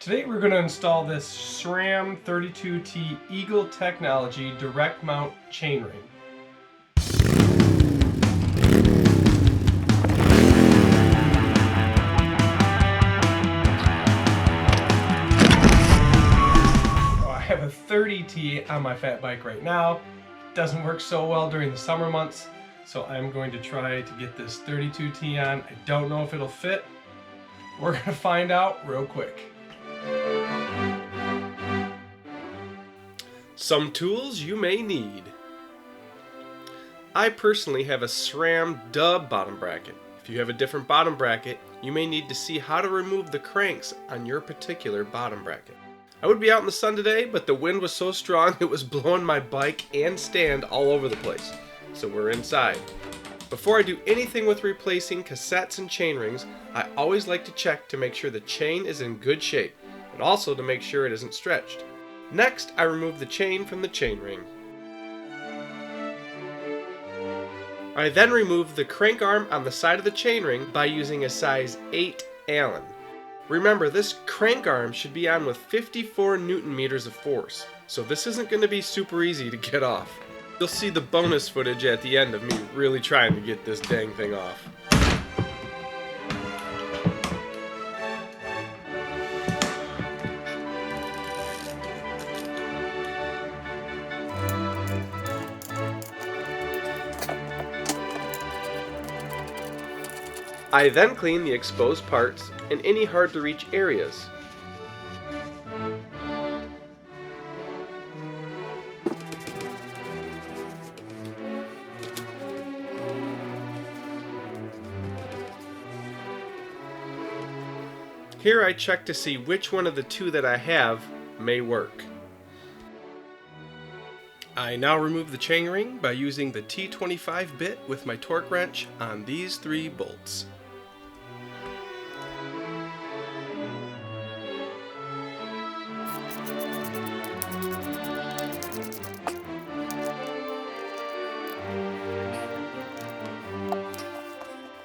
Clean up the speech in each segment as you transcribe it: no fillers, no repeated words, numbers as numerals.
Today we're going to install this Sram 32T Eagle Technology direct mount chainring. I have a 30T on my fat bike right now. It doesn't work so well during the summer months, so I'm going to try to get this 32T on. I don't know if it'll fit. We're going to find out real quick. Some tools you may need. I personally have a SRAM dub bottom bracket. If you have a different bottom bracket, you may need to see how to remove the cranks on your particular bottom bracket. I would be out in the sun today, but the wind was so strong it was blowing my bike and stand all over the place. So we're inside. Before I do anything with replacing cassettes and chain rings, I always like to check to make sure the chain is in good shape, and also to make sure it isn't stretched. Next, I remove the chain from the chain ring. I then remove the crank arm on the side of the chain ring by using a size 8 Allen. Remember, this crank arm should be on with 54 Newton meters of force, so this isn't going to be super easy to get off. You'll see the bonus footage at the end of me really trying to get this dang thing off. I then clean the exposed parts and any hard to reach areas. Here I check to see which one of the two that I have may work. I now remove the chainring by using the T25 bit with my torque wrench on these 3 bolts.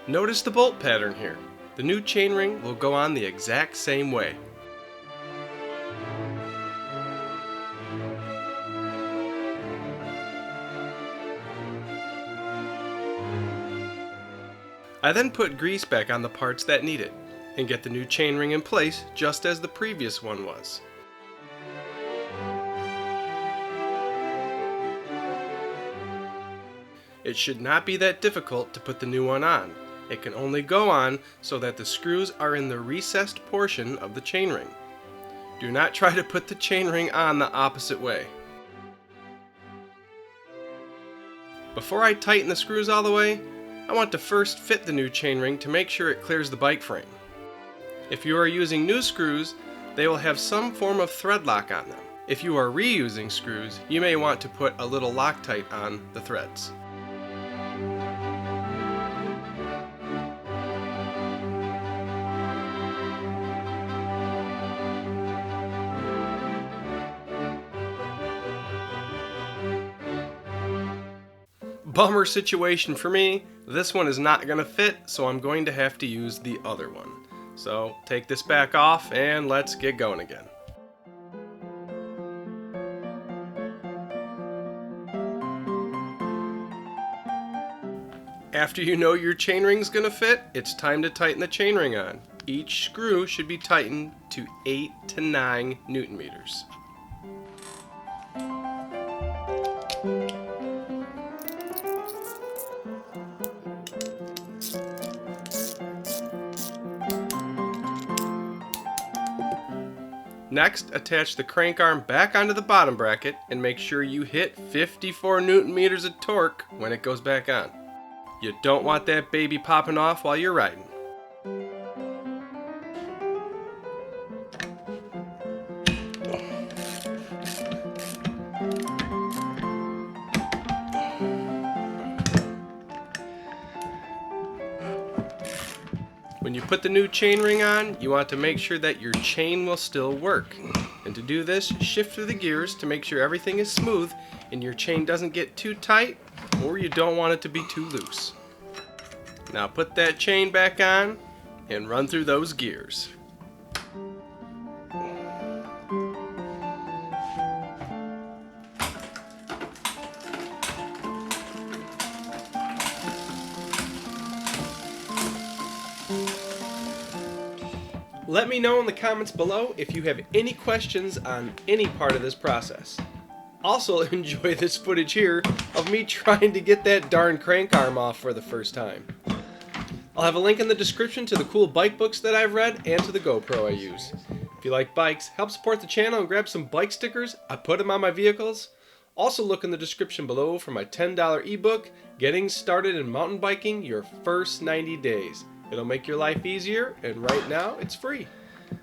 Notice the bolt pattern here. The new chainring will go on the exact same way. I then put grease back on the parts that need it, and get the new chainring in place just as the previous one was. It should not be that difficult to put the new one on. It can only go on so that the screws are in the recessed portion of the chainring. Do not try to put the chainring on the opposite way. Before I tighten the screws all the way, I want to first fit the new chainring to make sure it clears the bike frame. If you are using new screws, they will have some form of thread lock on them. If you are reusing screws, you may want to put a little Loctite on the threads. Bummer situation for me. This one is not going to fit, so I'm going to have to use the other one. So take this back off and let's get going again. After you know your chainring's going to fit, it's time to tighten the chainring on. Each screw should be tightened to 8 to 9 Newton meters. Next, attach the crank arm back onto the bottom bracket and make sure you hit 54 Newton meters of torque when it goes back on. You don't want that baby popping off while you're riding. When you put the new chainring on, you want to make sure that your chain will still work. And to do this, shift through the gears to make sure everything is smooth and your chain doesn't get too tight or you don't want it to be too loose. Now put that chain back on and run through those gears. Let me know in the comments below if you have any questions on any part of this process. Also enjoy this footage here of me trying to get that darn crank arm off for the first time. I'll have a link in the description to the cool bike books that I've read and to the GoPro I use. If you like bikes, help support the channel and grab some bike stickers. I put them on my vehicles. Also look in the description below for my $10 ebook, Getting Started in Mountain Biking Your First 90 Days. It'll make your life easier, and right now it's free.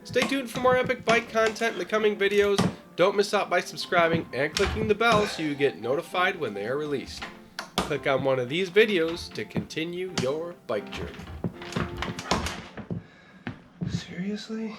Stay tuned for more epic bike content in the coming videos. Don't miss out by subscribing and clicking the bell so you get notified when they are released. Click on one of these videos to continue your bike journey. Seriously?